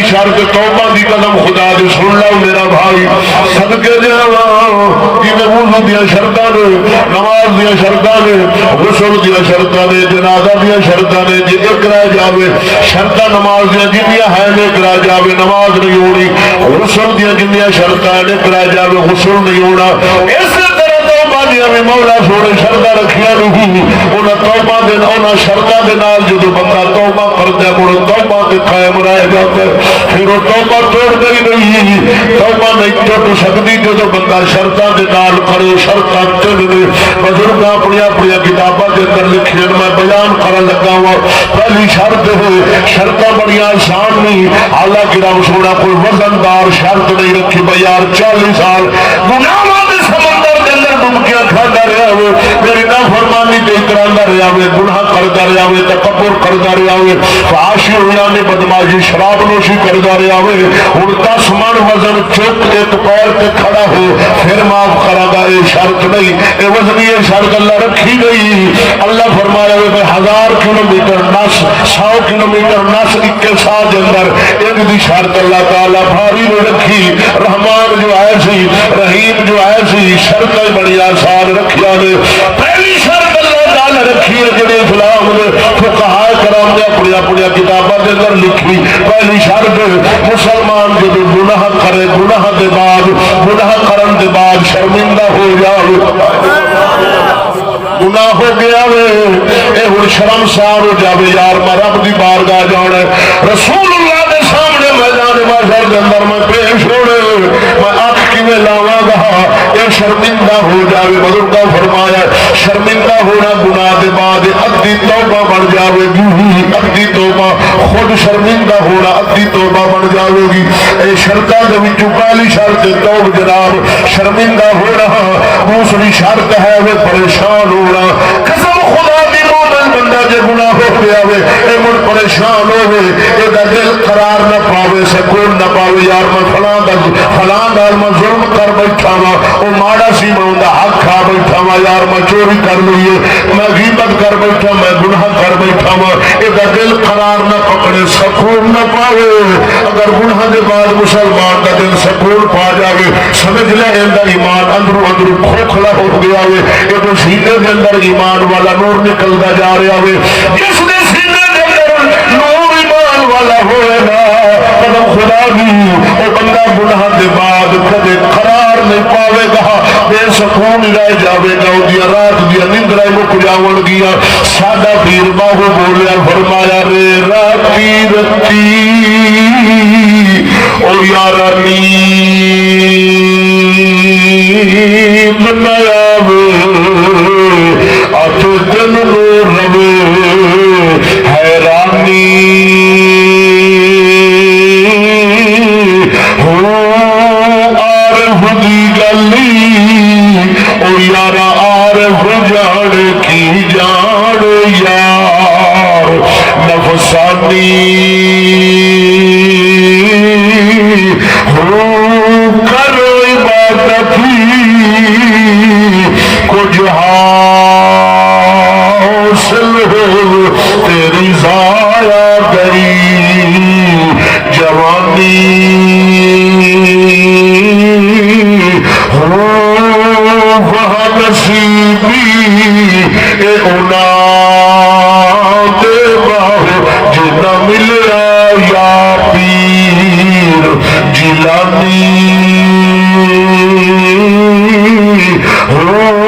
شرط توبہ دی قدم خدا دے سن لو میرا بھائی صدقے جاواں جی وضو دیا شرطاں نے نماز دیا شرطاں نے غسل دیا شرطاں نے جنازہ دیا شرطاں نے جے ایک رہ جاوے شرطاں نماز دیا جنیاں ہے ایک رہ جاوے نماز نہیں ہونی غسل دیا جنیاں شرطاں ایک رہ جاوے غسل نہیں ہونا اس میں مولا سونے شرطاں رکھیاں نہیں انہاں توبہ دے انہاں شرطاں دے نال جدوں بندہ توبہ کردا ہے مڑ توبہ تے قائم رہ جاتا ہے پھر وہ توبہ توڑدا ہی نہیں توبہ نہیں ٹوٹ سکتی جدوں بندہ شرطاں دے نال کرے شرطاں چلے بزرگ اپنی اپنی کتاباں دے اندر لکھے میں بیان کرن لگا ہوں پہلی شرط ہے شرطاں بڑی آسان نہیں حالانکہ رب سونا کوئی وزندار شرط نہیں رکھی بھائی یار 40 سال گناہاں دے سمندر دے اندر ڈبکیاں کھانا رہا ہوئے میری نافرمانی تے کرانا رہا ہوئے گناہ کرتا رہا ہوئے تکبر کرتا رہا ہوئے فحاشی اڑانے بدماشی شراب نوشی کرتا رہا ہوئے ہن 10 من وزن چک ایک پیر تے کھڑا ہو پھر معاف کرا گا یہ شرط نہیں اے وزنی شرط اللہ رکھی گئی اللہ فرمایا ہوئے 1000 کلومیٹر نس 100 کلومیٹر نس 21 سال کے اندر ایک دی شرط اللہ تعالیٰ بھاری نے رکھی رحمان جو آئے سی رحیم جو آئے سی شرط بڑی آسان رکھیا نے پہلی شرط اللہ تعالیٰ رکھی ہے جڑے اسلام نے فقہاء کرام نے اپنی اپنی کتابوں کے اندر لکھی پہلی شرط مسلمان جو گناہ کرے گناہ کے بعد گناہ کرن کے بعد شرمندہ ہو جائے گناہ ہو گیا وے اے ہن شرمسار ہو جاوے یار میں رب دی بارگاہ جانا ہے رسول اللہ دے سامنے میدان محشر دے اندر میں پیش ہونے میں آنکھ کیویں لاواں گا اے شرمندہ ہو جاوے بزرگاں فرمایا شرمندہ ہونا گناہ دے بعد ادھی توبہ بن جاوے گی ادھی توبہ خود شرمندہ ہونا ادھی توبہ بن جاوے گی اے شرطاں دے وچوں پہلی شرط توبہ جناب شرمندہ ہونا دوسری شرط ہے وہ پریشان ہونا قسم خدا دی مومن بندہ جے گناہ ہو گیا وے اے مڑ پریشان ہوے اے دا دل قرار نہ پاوے سکون نہ پاوے یار میں فلاں دال میں ظلم کر بیٹھا وا او ماڑا سی میں اوندا حق کھا بیٹھا وا یار میں چوری کر لئی میں غیبت کر بیٹھا میں گناہ کر بیٹھا وا اے دا دل قرار نہ پکڑے سکون نہ پاوے اگر گناہ دے بعد مسلمان دا دل سکون پا جاوے سمجھ لے ایندا ایمان اندروں اندر کھوکھلا ہو گیا وے اے تو سینے دے اندر ایمان والا نور نکلدا جا رہا وے جس دے سینے دے اندر نور ایمان والا ہوئے نا قدم خدا بھی او بندہ گناہ دے بعد کدے قرار نہیں پاوے گا بے سکون رہ جاوے گا او دیا رات دیا نیندرائے مک جاون گیا سادہ پیر باہو بولیا فرمایا رے راتی رتی او یارا نیند نیا وے آتو دن نو روے حیرانی ہو عارف دی گلی او یارا عارف جان کی جان یار نفسانی ہو کر عبادتی کچھ حاصل ہو تیری ضائع گئی جوانی ہو وہ نصیبی اے اونا دے باہو جنا ملیا یا پیر جیلانی ہو